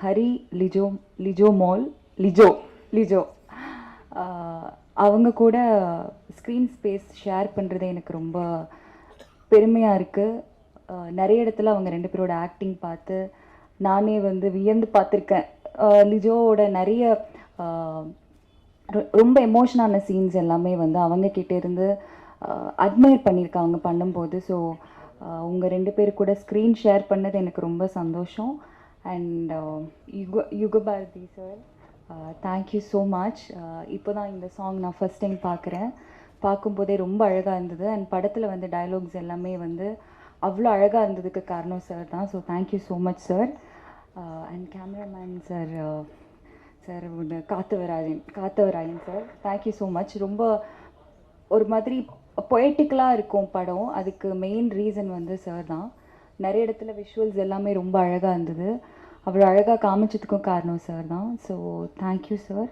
Hari, Lijo Lijo mall Lijo Lijo அவங்க கூட screen space share பண்ணுறது எனக்கு ரொம்ப பெருமையாக இருக்குது. நிறைய இடத்துல அவங்க 2 பேரோட ஆக்டிங் பார்த்து நானே வந்து வியந்து பார்த்துருக்கேன். லிஜோவோட நிறைய ரொம்ப எமோஷனான சீன்ஸ் எல்லாமே வந்து அவங்க கிட்டே இருந்து அட்மையர் பண்ணியிருக்காங்க பண்ணும்போது. ஸோ உங்கள் 2 பேர் கூட ஸ்க்ரீன் ஷேர் பண்ணது எனக்கு ரொம்ப சந்தோஷம். And Yugabharathi sir, thank you so much. இப்போ தான் இந்த சாங் நான் ஃபஸ்ட் டைம் பார்க்குறேன். பார்க்கும்போதே ரொம்ப அழகாக இருந்தது. அண்ட் படத்தில் வந்து டயலாக்ஸ் எல்லாமே வந்து அவ்வளோ அழகாக இருந்ததுக்கு காரணம் சார் தான். So thank you so much sir. And cameraman sir sir ஒன்று Kathavarayan sir, thank you so much. ரொம்ப ஒரு மாதிரி பொயட்டிக்கலாக இருக்கும் படம். அதுக்கு மெயின் ரீசன் வந்து சார் தான். நிறைய இடத்துல விஷுவல்ஸ் எல்லாமே ரொம்ப அழகாக இருந்தது. அவ்வளோ அழகாக காமிச்சதுக்கும் காரணம் சார் தான். So thank you sir.